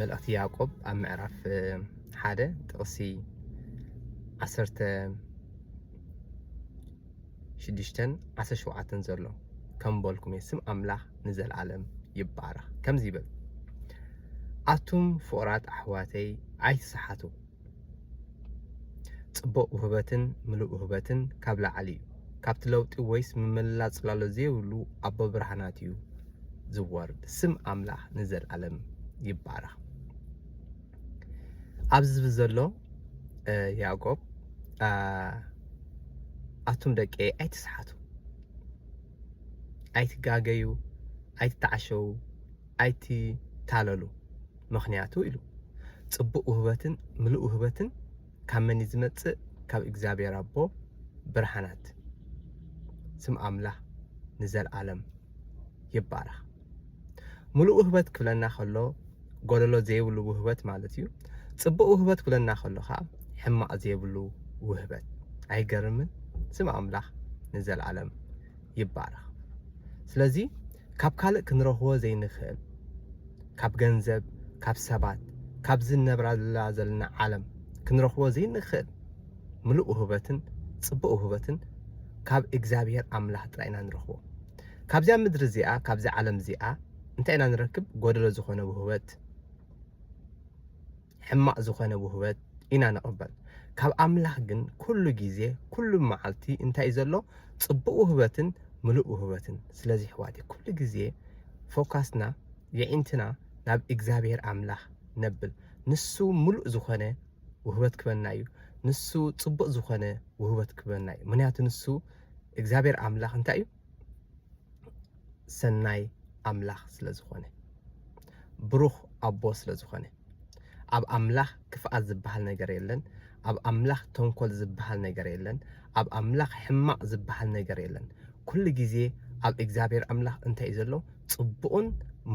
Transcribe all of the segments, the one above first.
መልእክቲ ያዕቆብ ኣብ ምዕራፍ 1 ጥቕሲ 16-17 ዘሎ ከም በልኩም ስም ኣምላኽ ንዘለዓለም ይባረኽ ከምዚ ይብል ኣቱም ፍቑራት ኣሕዋተይ ኣይትስሓቱ ጽቡቕ ውህበትን ምሉእ ውህበትን ካብ ላዕሊ እዩ ካብቲ ለውጢ ወይስ ምምላጽ ጽላሎ ዘይብሉ ኣቦ ብርሃናት እዩ ዝወርድ ስም ኣምላኽ ንዘለዓለም ይባረኽ ኣብዚ ዘሎ ያዕቆብ ኣቱም ደቂ ኣይትስሓቱ ኣይትጋገዩ ኣይትተዓሸው ኣይትታለሉ ምክንያቱ ኢሉ ጽቡቕ ውህበትን ምሉእ ውህበትን ካብ መን ዝመጽእ ካብ እግዚአብሔር ኣቦ ብርሃናት ስም ኣምላኽ ንዘለዓለም ይባረኽ ምሉእ ውህበት ክብለና ከሎ ጎደሎ ዘይብሉ ውህበት ማለት እዩ ጽቡቕ ውህበት ክብለና ከሎ ከዓ ሕማቕ ዘይብሉ ውህበት ኣይገርምን ስም ኣምላኽ ንዘለዓለም ይባረኽ ስለዚ ካብ ካልእ ክንረኽቦ ዘይንኽእል ካብ ገንዘብ ካብ ሰባት ካብ ዝነብራላ ዘለና ዓለም ክንረኽቦ ዘይንኽእል ምሉእ ውህበትን ጽቡቕ ውህበትን ካብ እግዚአብሔር ኣምላኽ ጥራይና ንረኽቦ ካብዚኣ ምድሪ እዚኣ ካብዚ ዓለም እዚኣ እንታይ ኢና ንረክብ ጎደሎ ዝኾነ ውህበት ሕማቕ ዝኾነ ውህበት ኢና ንቕበል ካብ ኣምላኽ ግን ኩሉ ግዜ ኩሉ መዓልቲ እንታይ ዘሎ ጽቡቕ ውህበትን ምሉእ ውህበትን ስለዚ ሕዋቴ ኩሉ ግዜ ፎካስና የዒንትና ናብ እግዚአብሔር ኣምላኽ ነብል ንሱ ምሉእ ዝኾነ ውህበት ክበና እዩ ንሱ ጽቡቕ ዝኾነ ውህበት ክበና እዩ ምክንያቱ ንሱ እግዚአብሔር ኣምላኽ እንታይ እዩ ሰናይ ኣምላኽ ስለ ዝኾነ ብሩኽ ኣቦ ስለ ዝኾነ ኣብ ኣምላኽ ክፍኣት ዝበሃል ነገር የለን ኣብ ኣምላኽ ተንኮል ዝበሃል ነገር የለን ኣብ ኣምላኽ ሕማቕ ዝበሃል ነገር የለን ኩሉ ግዜ ኣብ እግዚአብሔር ኣምላኽ እንታይ እዩ ዘሎ ጽቡቕን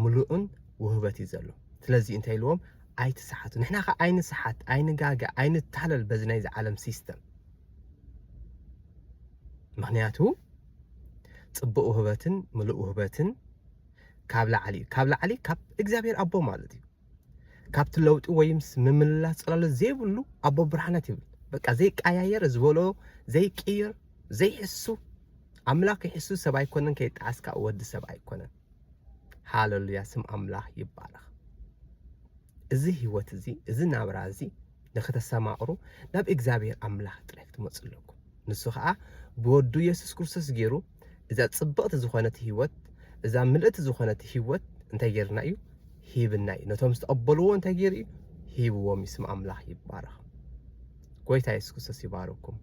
ምሉእን ውህበት እዩ ዘሎ ስለዚ እንታይ ኢልዎም ኣይትስሓቱ ንሕና ኸ ኣይንስሓት ኣይንጋገ ኣይንታለል በዚ ናይ ዓለም ሲስተም ምክንያቱ ጽቡቕ ውህበትን ምሉእ ውህበትን ካብ ላዕሊ ካብ እግዚአብሔር ኣቦ ማለት እዩ ካብቲ ለውጢ ወይስ ምምላስ ጽላሎ ዘይብሉ ኣቦ ብርሃናት ይብል በቃ ዘይቀያየር ዝበሎ ዘይቅይር ዘይሕሱ ኣምላኽ ይሕሱ ሰብ ኣይኮነን ከይጣዓስካ ወዲ ሰብ ኣይኮነን ሃሌሉያ ስም ኣምላኽ ይባረኽ እዚ ህይወት እዚ ናብራ እዚ ንኽተሰማቕሩ ናብ እግዚአብሔር ኣምላኽ ጥራይ ክትመፁ ኣለኩም ንሱ ከዓ ብወዱ ኢየሱስ ክርስቶስ ገይሩ እዛ ጽብቕቲ ዝኾነት ህይወት እዛ ምልእቲ ዝኾነት ህይወት እንታይ ጌርና እዩ ሂብና እዩ ነቶም ዝተቐበልዎ እንታይ ገይሩ እዩ ሂብዎም ስም ኣምላኽ ይባረኽ ጎይታ ኢየሱስ ክርስቶስ ይባረኩም